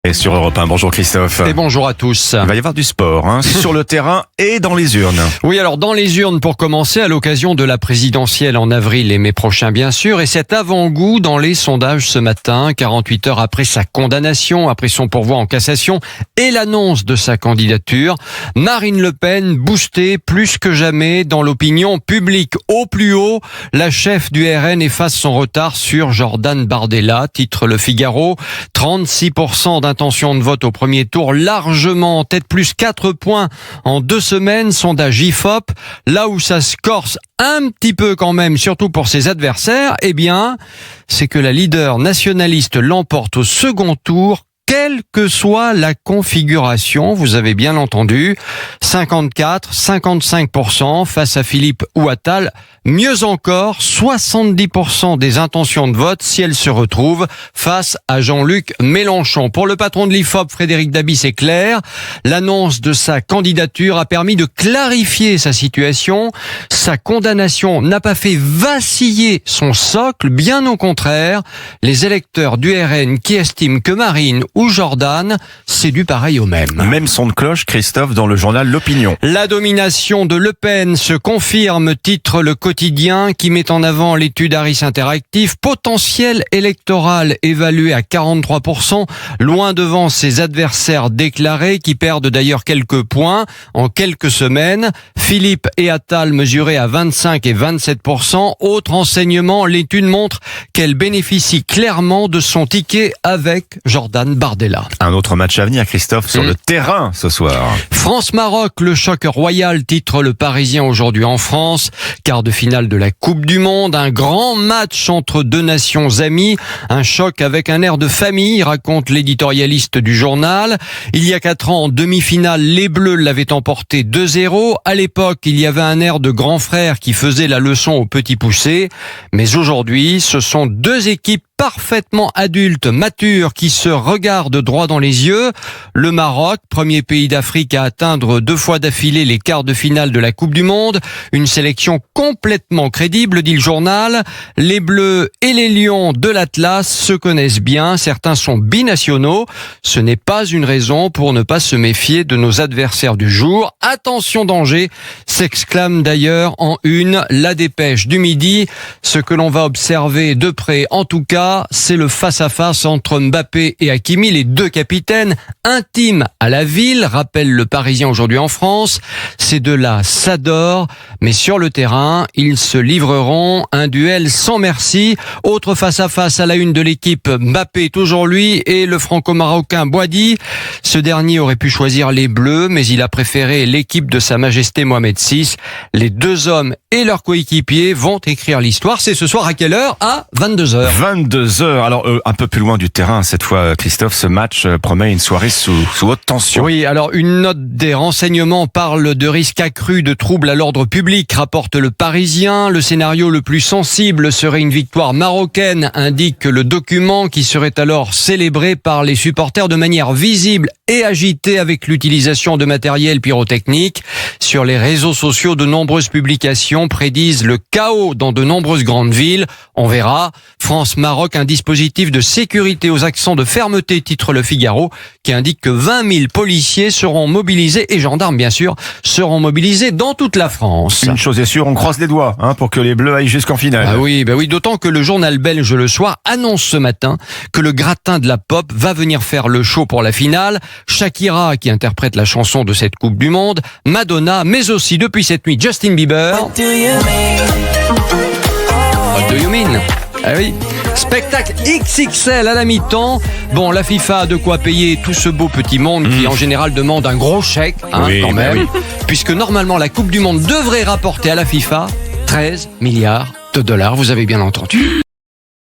Et sur Europe 1, bonjour Christophe. Et bonjour à tous. Il va y avoir du sport, sur le terrain et dans les urnes. Oui, alors dans les urnes pour commencer, à l'occasion de la présidentielle en avril et mai prochain bien sûr, et cet avant-goût dans les sondages ce matin, 48 heures après sa condamnation, après son pourvoi en cassation et l'annonce de sa candidature, Marine Le Pen boostée plus que jamais dans l'opinion publique. Au plus haut, la chef du RN efface son retard sur Jordan Bardella, titre Le Figaro, 36% d'intention de vote au premier tour, largement en tête, plus 4 points en 2 semaines, sondage IFOP. Là où ça se corse un petit peu quand même, surtout pour ses adversaires, eh bien, c'est que la leader nationaliste l'emporte au second tour, quelle que soit la configuration, vous avez bien entendu, 54-55% face à Philippe ou Attal. Mieux encore, 70% des intentions de vote si elles se retrouvent face à Jean-Luc Mélenchon. Pour le patron de l'IFOP, Frédéric Dabi, c'est clair. L'annonce de sa candidature a permis de clarifier sa situation. Sa condamnation n'a pas fait vaciller son socle, bien au contraire. Les électeurs du RN qui estiment que Marine ou Jordan, c'est du pareil au même. Même son de cloche, Christophe, dans le journal L'Opinion. La domination de Le Pen se confirme, titre Le Quotidien, qui met en avant l'étude Harris Interactive. Potentiel électoral évalué à 43%, loin devant ses adversaires déclarés, qui perdent d'ailleurs quelques points en quelques semaines. Philippe et Attal mesurés à 25 et 27%. Autre enseignement, l'étude montre qu'elle bénéficie clairement de son ticket avec Jordan Bardella. Un autre match à venir, Christophe, sur le terrain ce soir. France-Maroc, le choc royal, titre Le Parisien aujourd'hui en France. Quart de finale de la Coupe du Monde, un grand match entre deux nations amies. Un choc avec un air de famille, raconte l'éditorialiste du journal. Il y a 4 ans, en demi-finale, les Bleus l'avaient emporté 2-0. À l'époque, il y avait un air de grand frère qui faisait la leçon aux petits poussés. Mais aujourd'hui, ce sont deux équipes parfaitement adultes, matures, qui se regardent droit dans les yeux. Le Maroc, premier pays d'Afrique à atteindre 2 fois d'affilée les quarts de finale de la Coupe du Monde. Une sélection complètement crédible, dit le journal. Les Bleus et les Lions de l'Atlas se connaissent bien. Certains sont binationaux. Ce n'est pas une raison pour ne pas se méfier de nos adversaires du jour. Attention danger, s'exclame d'ailleurs en une la Dépêche du Midi. Ce que l'on va observer de près, en tout cas, c'est le face-à-face entre Mbappé et Hakimi, les deux capitaines, intimes à la ville, rappelle Le Parisien aujourd'hui en France. Ces deux-là s'adorent, mais sur le terrain, ils se livreront un duel sans merci. Autre face-à-face à la une de l'équipe, Mbappé, toujours lui, et le franco-marocain Boadi. Ce dernier aurait pu choisir les Bleus, mais il a préféré l'équipe de Sa Majesté Mohamed VI. Les deux hommes et leurs coéquipiers vont écrire l'histoire. C'est ce soir à quelle heure ? À 22h. 22h. Alors, un peu plus loin du terrain, cette fois, Christophe, ce match promet une soirée sous haute tension. Oui, alors une note des renseignements parle de risque accru de troubles à l'ordre public, rapporte Le Parisien. Le scénario le plus sensible serait une victoire marocaine, indique le document, qui serait alors célébré par les supporters de manière visible et agitée avec l'utilisation de matériel pyrotechnique. Sur les réseaux sociaux, de nombreuses publications prédisent le chaos dans de nombreuses grandes villes. On verra. France-Maroc, un dispositif de sécurité aux accents de fermeté, titre Le Figaro, qui indique que 20 000 policiers seront mobilisés, et gendarmes bien sûr, seront mobilisés dans toute la France. Une chose est sûre, on croise les doigts pour que les Bleus aillent jusqu'en finale. Ah oui, d'autant que le journal belge Le Soir annonce ce matin que le gratin de la pop va venir faire le show pour la finale. Shakira, qui interprète la chanson de cette Coupe du Monde, Madonna, mais aussi depuis cette nuit Justin Bieber. What do you mean? Ah oui. Spectacle XXL à la mi-temps. Bon, la FIFA a de quoi payer tout ce beau petit monde qui en général demande un gros chèque, oui, quand même. Oui. Puisque normalement la Coupe du Monde devrait rapporter à la FIFA 13 milliards de dollars, vous avez bien entendu.